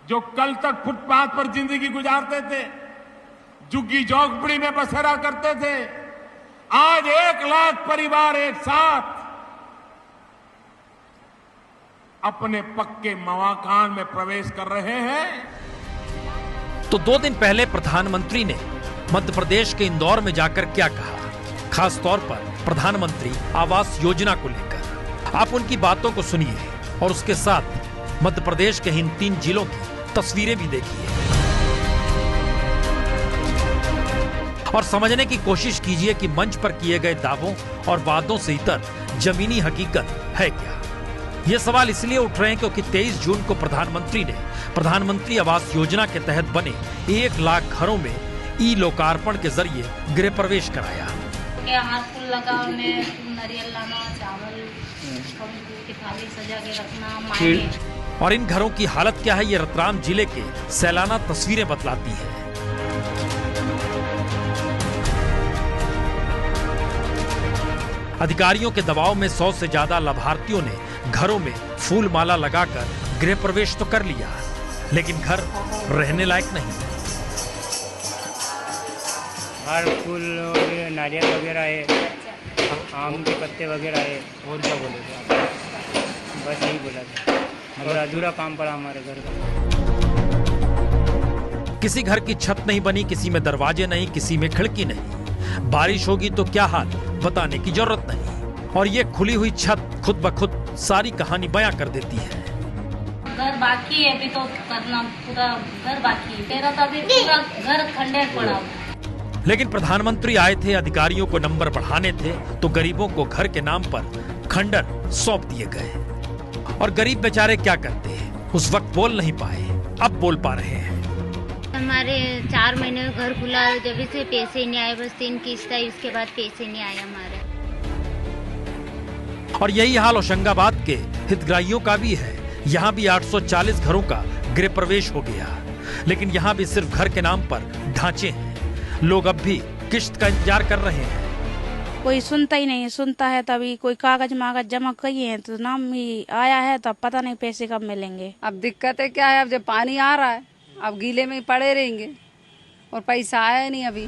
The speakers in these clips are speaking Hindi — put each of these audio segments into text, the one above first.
जो कल तक फुटपाथ पर जिंदगी गुजारते थे, झुग्गी झोंपड़ी में बसेरा करते थे, आज 1 लाख परिवार एक साथ अपने पक्के मकान में प्रवेश कर रहे हैं। तो 2 दिन पहले प्रधानमंत्री ने मध्य प्रदेश के इंदौर में जाकर क्या कहा, खास तौर पर प्रधानमंत्री आवास योजना को लेकर। आप उनकी बातों को सुनिए और उसके साथ मध्य प्रदेश के इन 3 जिलों की तस्वीरें भी देखिए और समझने की कोशिश कीजिए कि मंच पर किए गए दावों और वादों से इतर जमीनी हकीकत है क्या। ये सवाल इसलिए उठ रहे हैं क्योंकि 23 जून को प्रधानमंत्री ने प्रधानमंत्री आवास योजना के तहत बने 1 लाख घरों में ई लोकार्पण के जरिए गृह प्रवेश कराया। हाथ फूल लगाओ में नारियल लाना, चावल की थाली सजा के रखना, मायने। और इन घरों की हालत क्या है, ये रतलाम जिले के सैलाना तस्वीरें बतलाती है। अधिकारियों के दबाव में 100 से ज्यादा लाभार्थियों ने घरों में फूल माला लगाकर गृह प्रवेश तो कर लिया, लेकिन घर रहने लायक नहीं। हर फूल नारियल वगैरह है, आम के पत्ते वगैरह है। और क्या बोलेगा, बस यही बोला था, मगर अधूरा काम पड़ा हमारे घर का। किसी घर की छत नहीं बनी, किसी में दरवाजे नहीं, किसी में खिड़की नहीं। बारिश होगी तो क्या हाल, बताने की जरूरत नहीं। और ये खुली हुई छत खुद ब खुद सारी कहानी बयां कर देती है। घर बाकी है, अभी तो करना, पूरा घर बाकी है। तेरा तो अभी पूरा घर खंडेर पड़ा। लेकिन प्रधानमंत्री आए थे, अधिकारियों को नंबर बढ़ाने थे, तो गरीबों को घर के नाम पर खंडर सौंप दिए गए। और गरीब बेचारे क्या करते हैं, उस वक्त बोल नहीं पाए, अब बोल पा रहे हैं। हमारे 4 महीने घर खुला है, जब से पैसे नहीं आए, बस 3 किस्त आई, उसके बाद पैसे नहीं आए हमारे। और यही हाल होशंगाबाद के हितग्राहियों का भी है। यहाँ भी 840 घरों का गृह प्रवेश हो गया, लेकिन यहाँ भी सिर्फ घर के नाम पर ढांचे हैं। लोग अब भी किश्त का इंतजार कर रहे हैं। कोई सुनता ही नहीं, सुनता है तभी कोई कागज मागज जमा किए हैं तो नाम ही आया है, तो अब पता नहीं पैसे कब मिलेंगे। अब दिक्कत है क्या है, अब जब पानी आ रहा है अब गीले में ही पड़े रहेंगे और पैसा आया नहीं अभी।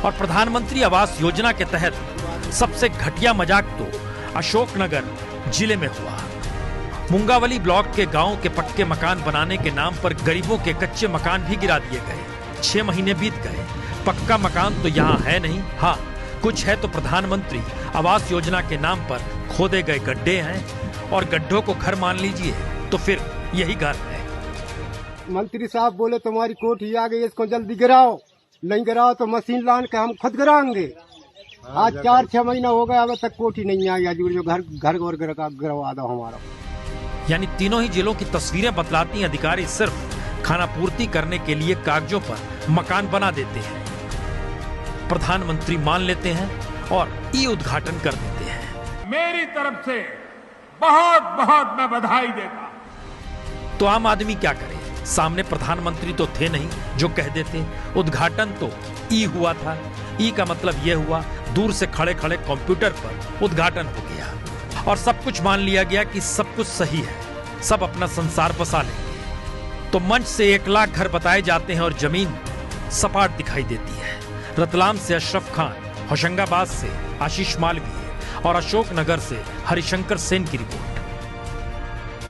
और प्रधानमंत्री आवास योजना के तहत सबसे घटिया मजाक तो अशोकनगर जिले में हुआ। मुंगावली ब्लॉक के गांव के पक्के मकान बनाने के नाम पर गरीबों के कच्चे मकान भी गिरा दिए गए। 6 महीने बीत गए, पक्का मकान तो यहाँ है नहीं। हाँ, कुछ है तो प्रधानमंत्री आवास योजना के नाम पर खोदे गए गड्ढे हैं, और गड्ढों को घर मान लीजिए तो फिर यही घर है। मंत्री साहब बोले तुम्हारी कोठी आ गई, इसको जल्दी गिराओ, नहीं गिराओ तो मशीन लान के हम खुद गिराएंगे। आज 4-6 महीना हो गया, अब तक कोठी नहीं आई। आज जो घर और गिरवा दो हमारा। यानी तीनों ही जिलों की तस्वीरें बतलाती हैं, अधिकारी सिर्फ खाना पूर्ति करने के लिए कागजों पर मकान बना देते हैं, प्रधानमंत्री मान लेते हैं और ई उद्घाटन कर देते हैं। मेरी तरफ से बहुत बहुत मैं बधाई देता। तो आम आदमी क्या करे, सामने प्रधानमंत्री तो थे नहीं जो कह देते। उद्घाटन तो ई हुआ था। ई का मतलब यह हुआ दूर से खड़े खड़े कंप्यूटर पर उद्घाटन हो गया और सब कुछ मान लिया गया कि सब कुछ सही है, सब अपना संसार बसा लेंगे। तो मंच से 1 लाख घर बताए जाते हैं और जमीन सपाट दिखाई देती है। रतलाम से अशरफ खान, होशंगाबाद से आशीष मालवीय और अशोकनगर से हरिशंकर सेन की रिपोर्ट।